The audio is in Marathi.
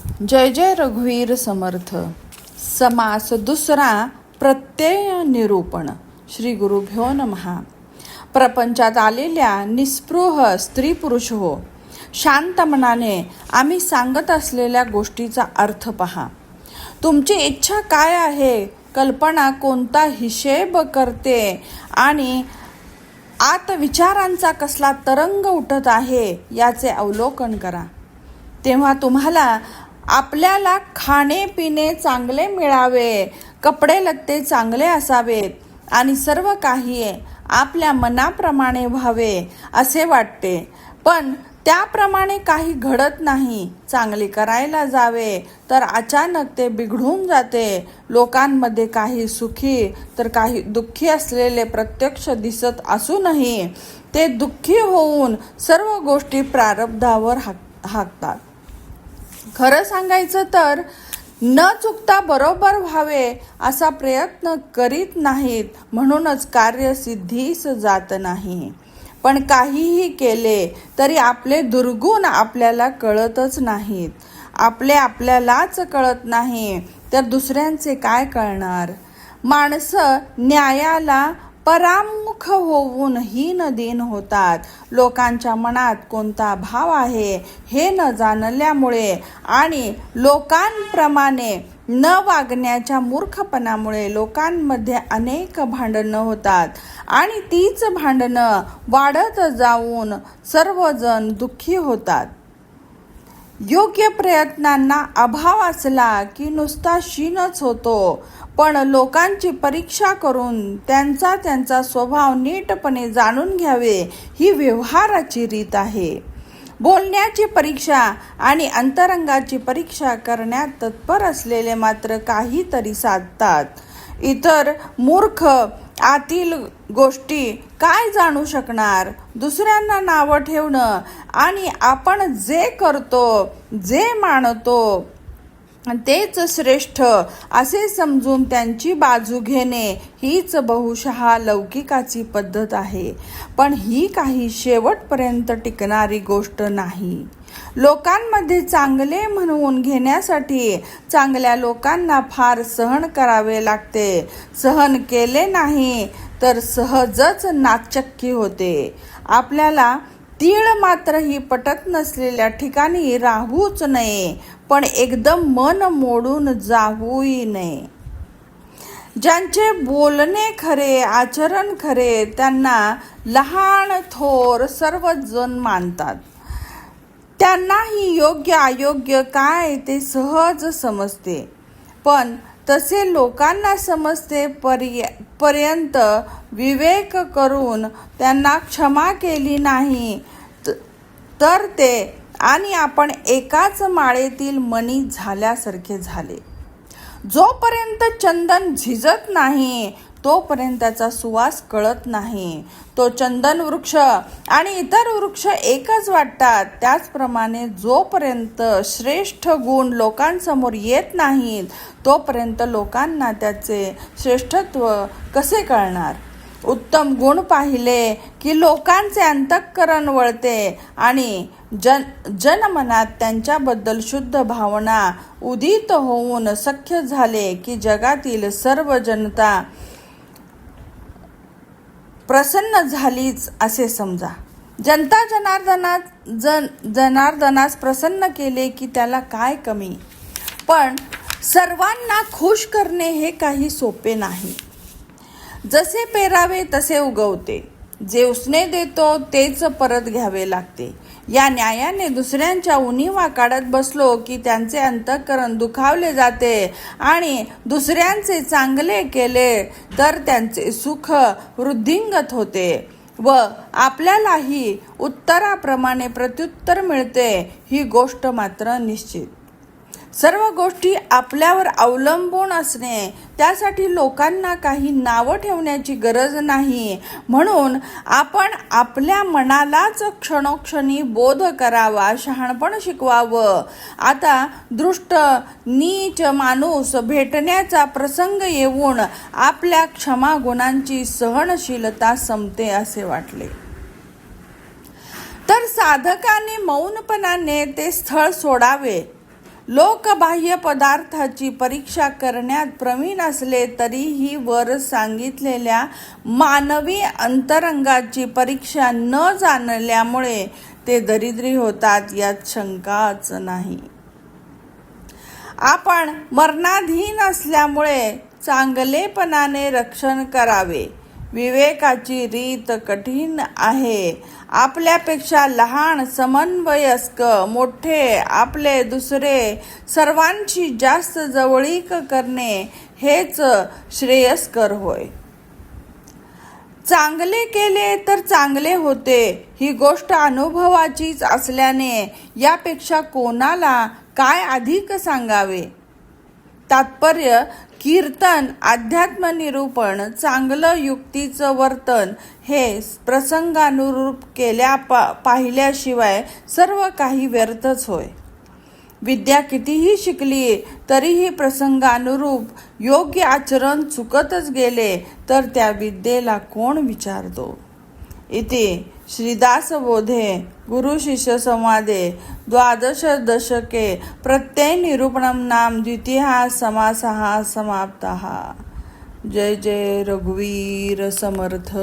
जय जय रघुवीर समर्थ. समास दुसरा, प्रत्यय निरूपण. श्री गुरुभ्यो नमः. प्रपंचात आलेल्या निस्पृह स्त्री पुरुष हो, शांत मनाने आम्ही सांगत असलेल्या गोष्टीचा अर्थ पहा. तुमची इच्छा काय आहे, कल्पना कोणता हिशेब करते आणि आत विचारांचा कसला तरंग उठत आहे याचे अवलोकन करा. तेव्हा तुम्हाला आपल्याला खाणे पिणे चांगले मिळावे, कपडे लत्ते चांगले असावेत आणि सर्व काही आपल्या मनाप्रमाणे व्हावे असे वाटते. पण त्याप्रमाणे काही घडत नाही. चांगले करायला जावे तर अचानक ते बिघडून जाते. लोकांमध्ये काही सुखी तर काही दुःखी असलेले प्रत्यक्ष दिसत असूनही ते दुःखी होऊन सर्व गोष्टी प्रारब्धावर हाकतात. खरं सांगायचं तर न चुकता बरोबर व्हावे असा प्रयत्न करीत नाहीत, म्हणूनच कार्य सिद्धीस जात नाही. पण काहीही केले तरी आपले दुर्गुण आपल्याला कळतच नाहीत. आपल्यालाच कळत नाही तर दुसऱ्यांचे काय कळणार. माणसं न्यायाला परामुख होऊन हीनदीन होतात. लोकांच्या मनात कोणता भाव आहे हे न जाणल्यामुळे आणि लोकांप्रमाणे न वागण्याच्या मूर्खपणामुळे लोकांमध्ये अनेक भांडणं होतात आणि तीच भांडणं वाढत जाऊन सर्वजण दुःखी होतात. योग्य प्रयत्नांना अभाव असला की नुसता शीणच होतो. पण लोकांची परीक्षा करून त्यांचा स्वभाव नीटपणे जाणून घ्यावे ही व्यवहाराची रीत आहे. बोलण्याची परीक्षा आणि अंतरंगाची परीक्षा करण्यात तत्पर असलेले मात्र काहीतरी साधतात. इतर मूर्ख आतील गोष्टी काय जाणू शकणार. दुसऱ्यांना नावं ठेवणं आणि आपण जे करतो, जे मानतो तेच श्रेष्ठ असे समजून त्यांची बाजू घेणे हीच बहुशः लौकिकाची पद्धत आहे. पण ही काही शेवटपर्यंत टिकणारी गोष्ट नाही. लोकांमध्ये चांगले म्हणवून घेण्यासाठी चांगल्या लोकांना फार सहन करावे लागते. सहन केले नाही तर सहजच नाचक्की होते. आपल्याला तीळ मात्र ही पटत नसलेल्या ठिकाणी राहूच नये, पण एकदम मन मोडून जाऊही नये. ज्यांचे बोलणे खरे, आचरण खरे त्यांना लहान थोर सर्वच जण मानतात. त्यांनाही योग्य अयोग्य काय ते सहज समजते. पण तसे लोकांना समजते पर्यंत विवेक करून त्यांना क्षमा केली नाही तर ते आणि आपण एकाच माळेतील मणी झाल्यासारखे झाले. जोपर्यंत चंदन झिजत नाही तोपर्यंत त्याचा सुवास कळत नाही. तो चंदन वृक्ष आणि इतर वृक्ष एकच वाटतात. त्याचप्रमाणे जोपर्यंत श्रेष्ठ गुण लोकांसमोर येत नाहीत तोपर्यंत लोकांना त्याचे श्रेष्ठत्व कसे कळणार. उत्तम गुण पाहिले की लोकांचे अंतःकरण वळते आणि जनमनात त्यांच्याबद्दल शुद्ध भावना उदित होऊन सख्य झाले की जगातील सर्व जनता प्रसन्न झालीच असे समजा. जनता जनार्दनास प्रसन्न केले की त्याला काय कमी. पण सर्वांना खुश करणे हे काही सोपे नाही. जसे पेरावे तसे उगवते. जे उसने देतो तेच परत घ्यावे लागते. या न्यायाने दुसऱ्यांच्या उणिवा काढत बसलो की त्यांचे अंतःकरण दुखावले जाते आणि दुसऱ्यांचे चांगले केले तर त्यांचे सुख वृद्धिंगत होते व आपल्यालाही उत्तराप्रमाणे प्रत्युत्तर मिळते. ही गोष्ट मात्र निश्चित. सर्व गोष्टी आपल्यावर अवलंबून असणे, त्यासाठी लोकांना काही नावं ठेवण्याची गरज नाही. म्हणून आपण आपल्या मनालाच क्षणोक्षणी बोध करावा, शहाणपण शिकवावं. आता दृष्ट नीच माणूस भेटण्याचा प्रसंग येऊन आपल्या क्षमागुणांची सहनशीलता संपते असे वाटले तर साधकाने मौनपणाने ते स्थळ सोडावे लोकबाह्य पदार्थाची परीक्षा करण्यात प्रवीण असले तरीही वर सांगितलेल्या मानवी अंतरंगाची परीक्षा न जाणल्यामुळे ते दरिद्री होतात यात शंकाच नाही. आपण मरणाधीन असल्यामुळे चांगलेपणाने रक्षण करावे. विवेकाची रीत कठीण आहे. आपल्यापेक्षा लहान, समवयस्क, मोठे, आपले, दुसरे सर्वांशी जास्त जवळीक करणे हेच श्रेयस्कर होय. चांगले केले तर चांगले होते ही गोष्ट अनुभवाचीच असल्याने यापेक्षा कोणाला काय अधिक सांगावे. तात्पर्य कीर्तन, अध्यात्म निरूपण, चांगलं युक्तीचं वर्तन हे प्रसंगानुरूप पाहिल्याशिवाय सर्व काही व्यर्थच होय. विद्या कितीही शिकली तरीही प्रसंगानुरूप योग्य आचरण चुकतच गेले तर त्या विद्येला कोण विचारतो. इति श्रीदासबोधे गुरुशिष्य संवादे 12 दशके प्रत्यय निरूपणं नाम द्वितीयः समासः समाप्तः. जय जय रघुवीर समर्थ.